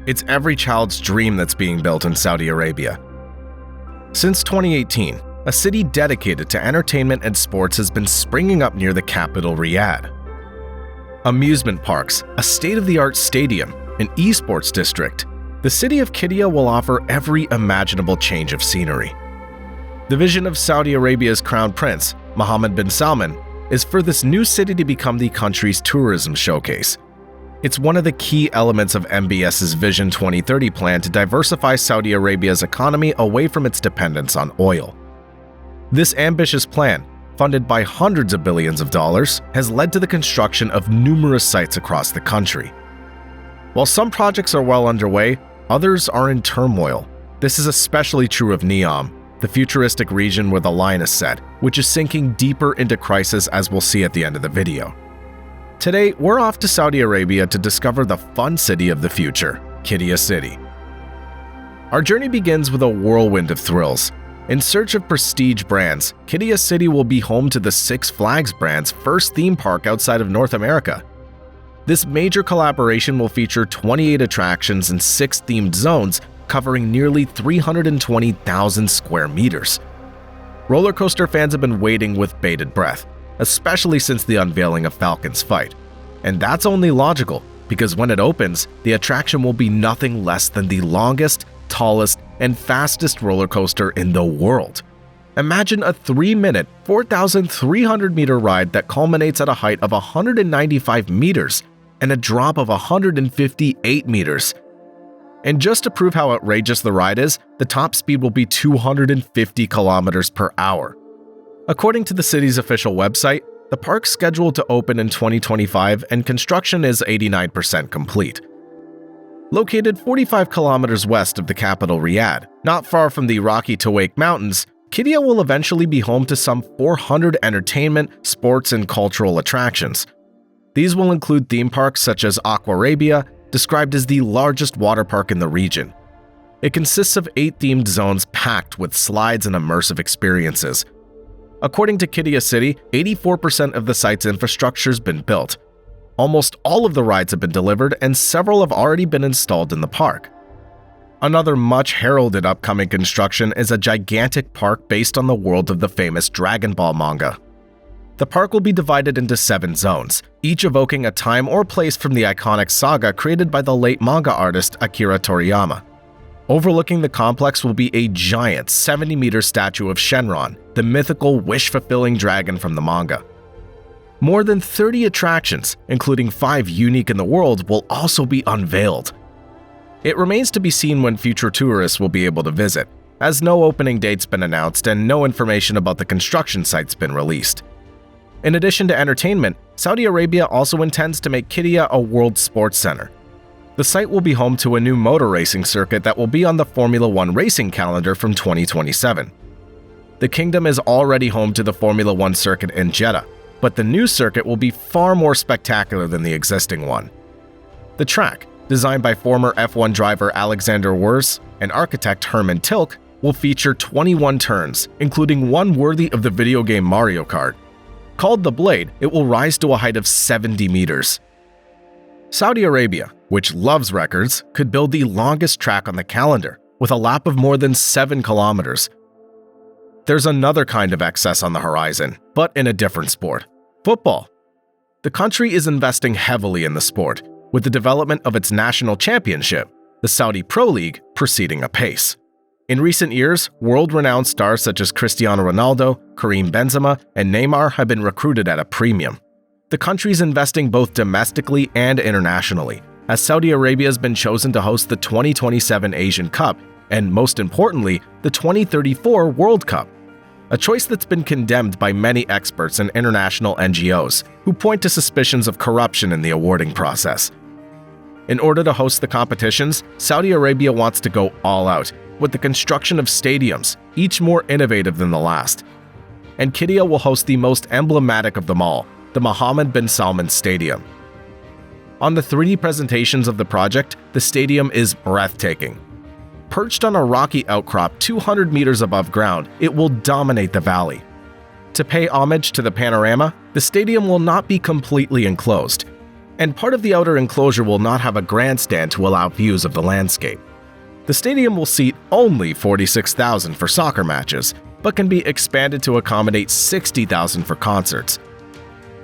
It's every child's dream that's being built in Saudi Arabia. Since 2018, a city dedicated to entertainment and sports has been springing up near the capital, Riyadh. Amusement parks, a state-of-the-art stadium, an esports district. The city of Qiddiya will offer every imaginable change of scenery. The vision of Saudi Arabia's crown prince, Mohammed Ben Salmane, is for this new city to become the country's tourism showcase. It's one of the key elements of MBS's Vision 2030 plan to diversify Saudi Arabia's economy away from its dependence on oil. This ambitious plan, funded by hundreds of billions of dollars, has led to the construction of numerous sites across the country. While some projects are well underway, others are in turmoil. This is especially true of Neom, the futuristic region where the line is set, which is sinking deeper into crisis, as we'll see at the end of the video. Today, we're off to Saudi Arabia to discover the fun city of the future, Qiddiya City. Our journey begins with a whirlwind of thrills. In search of prestige brands, Qiddiya City will be home to the Six Flags brand's first theme park outside of North America. This major collaboration will feature 28 attractions and 6 themed zones covering nearly 320,000 square meters. Roller coaster fans have been waiting with bated breath, especially since the unveiling of Falcon's fight. And that's only logical, because when it opens, the attraction will be nothing less than the longest, tallest, and fastest roller coaster in the world. Imagine a 3-minute, 4,300-meter ride that culminates at a height of 195 meters and a drop of 158 meters. And just to prove how outrageous the ride is, the top speed will be 250 kilometers per hour. According to the city's official website, the park's scheduled to open in 2025 and construction is 89% complete. Located 45 kilometers west of the capital Riyadh, not far from the rocky Tawake Mountains, Qiddiya will eventually be home to some 400 entertainment, sports, and cultural attractions. These will include theme parks such as Aquarabia, described as the largest water park in the region. It consists of 8 themed zones packed with slides and immersive experiences. According to Qiddiya City, 84% of the site's infrastructure has been built. Almost all of the rides have been delivered and several have already been installed in the park. Another much heralded upcoming construction is a gigantic park based on the world of the famous Dragon Ball manga. The park will be divided into 7 zones, each evoking a time or place from the iconic saga created by the late manga artist Akira Toriyama. Overlooking the complex will be a giant 70-meter statue of Shenron, the mythical wish-fulfilling dragon from the manga. More than 30 attractions, including 5 unique in the world, will also be unveiled. It remains to be seen when future tourists will be able to visit, as no opening date's been announced and no information about the construction site's been released. In addition to entertainment, Saudi Arabia also intends to make Qiddiya a world sports center. The site will be home to a new motor racing circuit that will be on the Formula 1 racing calendar from 2027. The kingdom is already home to the Formula 1 circuit in Jeddah, but the new circuit will be far more spectacular than the existing one. The track, designed by former F1 driver Alexander Wurz and architect Herman Tilke, will feature 21 turns, including one worthy of the video game Mario Kart. Called the Blade, it will rise to a height of 70 meters. Saudi Arabia, which loves records, could build the longest track on the calendar, with a lap of more than 7 kilometers. There's another kind of excess on the horizon, but in a different sport: football. The country is investing heavily in the sport, with the development of its national championship, the Saudi Pro League, proceeding apace. In recent years, world-renowned stars such as Cristiano Ronaldo, Karim Benzema, and Neymar have been recruited at a premium. The country's investing both domestically and internationally, as Saudi Arabia has been chosen to host the 2027 Asian Cup and, most importantly, the 2034 World Cup, a choice that's been condemned by many experts and international NGOs who point to suspicions of corruption in the awarding process. In order to host the competitions, Saudi Arabia wants to go all out, with the construction of stadiums, each more innovative than the last. And Qiddiya will host the most emblematic of them all, the Mohammed Ben Salmane Stadium. On the 3D presentations of the project, the stadium is breathtaking. Perched on a rocky outcrop 200 meters above ground, it will dominate the valley. To pay homage to the panorama, the stadium will not be completely enclosed. and part of the outer enclosure will not have a grandstand to allow views of the landscape. The stadium will seat only 46,000 for soccer matches, but can be expanded to accommodate 60,000 for concerts.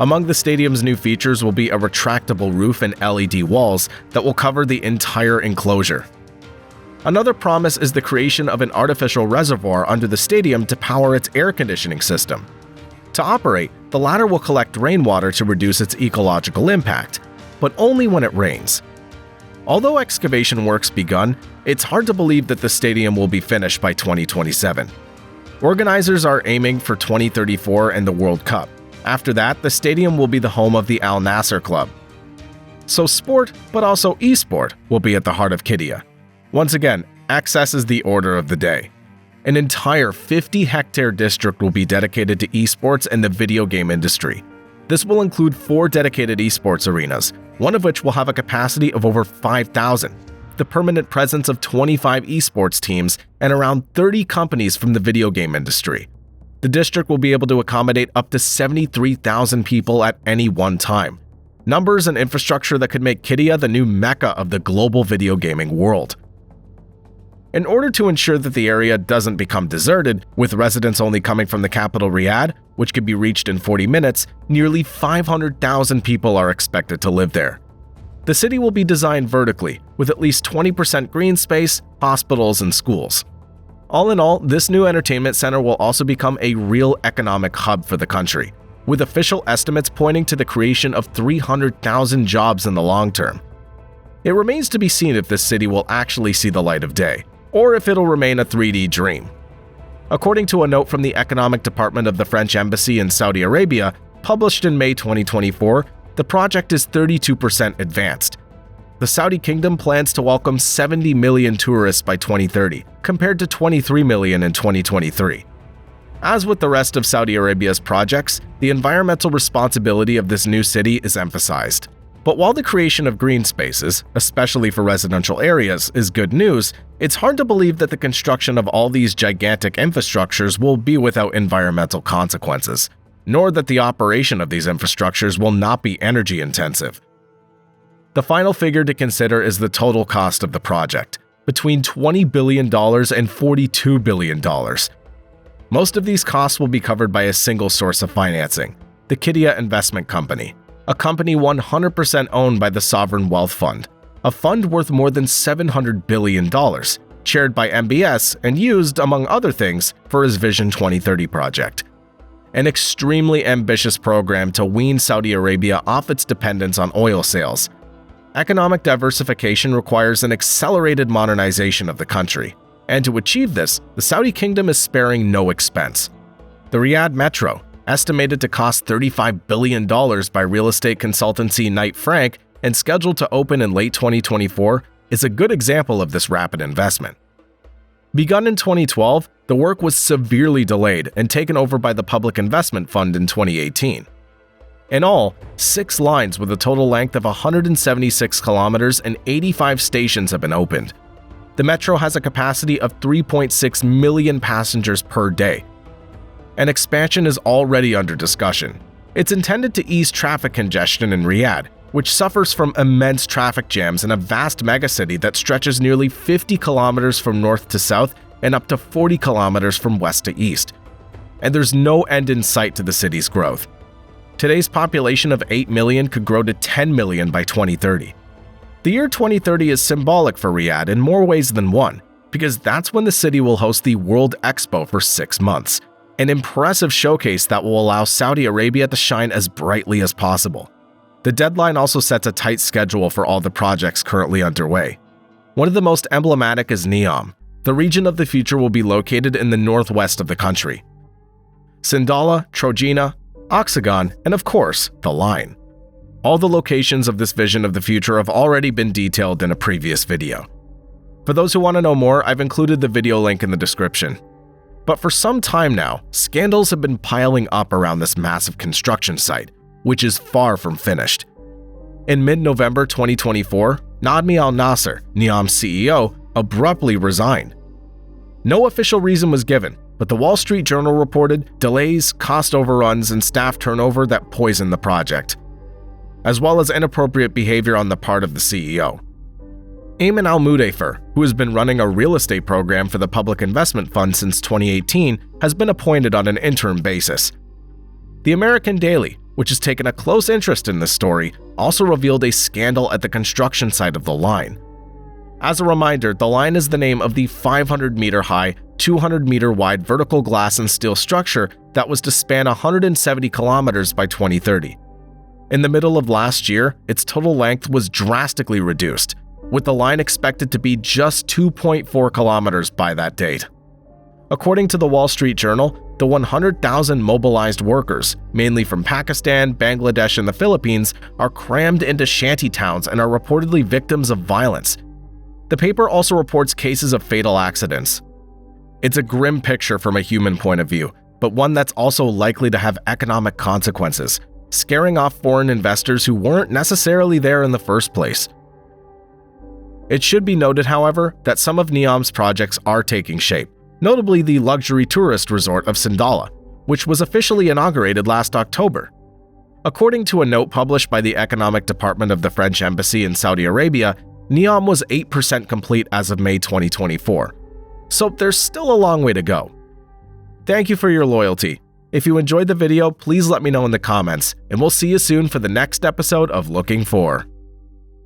Among the stadium's new features will be a retractable roof and LED walls that will cover the entire enclosure. Another promise is the creation of an artificial reservoir under the stadium to power its air conditioning system. To operate, the latter will collect rainwater to reduce its ecological impact, but only when it rains. Although excavation work's begun, it's hard to believe that the stadium will be finished by 2027. Organizers are aiming for 2034 and the World Cup. After that, the stadium will be the home of the Al Nassr club. So sport, but also esport, will be at the heart of Qiddiya. Once again, access is the order of the day. An entire 50-hectare district will be dedicated to esports and the video game industry. This will include 4 dedicated esports arenas, one of which will have a capacity of over 5,000, the permanent presence of 25 esports teams, and around 30 companies from the video game industry. The district will be able to accommodate up to 73,000 people at any one time. Numbers and infrastructure that could make Qiddiya the new mecca of the global video gaming world. In order to ensure that the area doesn't become deserted, with residents only coming from the capital Riyadh, which could be reached in 40 minutes, nearly 500,000 people are expected to live there. The city will be designed vertically, with at least 20% green space, hospitals, and schools. All in all, this new entertainment center will also become a real economic hub for the country, with official estimates pointing to the creation of 300,000 jobs in the long term. It remains to be seen if this city will actually see the light of day, or if it'll remain a 3D dream. According to a note from the Economic Department of the French Embassy in Saudi Arabia, published in May 2024, the project is 32% advanced. The Saudi Kingdom plans to welcome 70 million tourists by 2030, compared to 23 million in 2023. As with the rest of Saudi Arabia's projects, the environmental responsibility of this new city is emphasized. But while the creation of green spaces, especially for residential areas, is good news, it's hard to believe that the construction of all these gigantic infrastructures will be without environmental consequences, nor that the operation of these infrastructures will not be energy intensive. The final figure to consider is the total cost of the project, between $20 billion and $42 billion. Most of these costs will be covered by a single source of financing, the Qiddiya Investment Company, a company 100% owned by the Sovereign Wealth Fund, a fund worth more than $700 billion, chaired by MBS and used, among other things, for his Vision 2030 project. An extremely ambitious program to wean Saudi Arabia off its dependence on oil sales. Economic diversification requires an accelerated modernization of the country, and to achieve this, the Saudi Kingdom is sparing no expense. The Riyadh Metro, estimated to cost $35 billion by real estate consultancy Knight Frank and scheduled to open in late 2024, is a good example of this rapid investment. Begun in 2012, the work was severely delayed and taken over by the Public Investment Fund in 2018. In all, 6 lines with a total length of 176 kilometers and 85 stations have been opened. The metro has a capacity of 3.6 million passengers per day. An expansion is already under discussion. It's intended to ease traffic congestion in Riyadh, which suffers from immense traffic jams in a vast megacity that stretches nearly 50 kilometers from north to south and up to 40 kilometers from west to east. And there's no end in sight to the city's growth. Today's population of 8 million could grow to 10 million by 2030. The year 2030 is symbolic for Riyadh in more ways than one, because that's when the city will host the World Expo for 6 months, an impressive showcase that will allow Saudi Arabia to shine as brightly as possible. The deadline also sets a tight schedule for all the projects currently underway. One of the most emblematic is Neom. The region of the future will be located in the northwest of the country. Sindala, Trojena, Oxagon, and of course, The Line. All the locations of this vision of the future have already been detailed in a previous video. For those who want to know more, I've included the video link in the description. But for some time now, scandals have been piling up around this massive construction site, which is far from finished. In mid-November 2024, Nadmi Al Nassr, Neom's CEO, abruptly resigned. No official reason was given, but the Wall Street Journal reported delays, cost overruns, and staff turnover that poisoned the project. as well as inappropriate behavior on the part of the CEO. Ayman Al-Mudayfer, who has been running a real estate program for the Public Investment Fund since 2018, has been appointed on an interim basis. The American Daily, which has taken a close interest in this story, also revealed a scandal at the construction site of the line. As a reminder, the line is the name of the 500-meter-high, 200-meter-wide vertical glass and steel structure that was to span 170 kilometers by 2030. In the middle of last year, its total length was drastically reduced, with the line expected to be just 2.4 kilometers by that date. According to the Wall Street Journal, the 100,000 mobilized workers, mainly from Pakistan, Bangladesh, and the Philippines, are crammed into shanty towns and are reportedly victims of violence. The paper also reports cases of fatal accidents. It's a grim picture from a human point of view, but one that's also likely to have economic consequences, scaring off foreign investors who weren't necessarily there in the first place. It should be noted, however, that some of Neom's projects are taking shape, notably the luxury tourist resort of Sindala, which was officially inaugurated last October. According to a note published by the Economic Department of the French Embassy in Saudi Arabia, Neom was 8% complete as of May 2024. So there's still a long way to go. Thank you for your loyalty. If you enjoyed the video, please let me know in the comments, and we'll see you soon for the next episode of Looking For.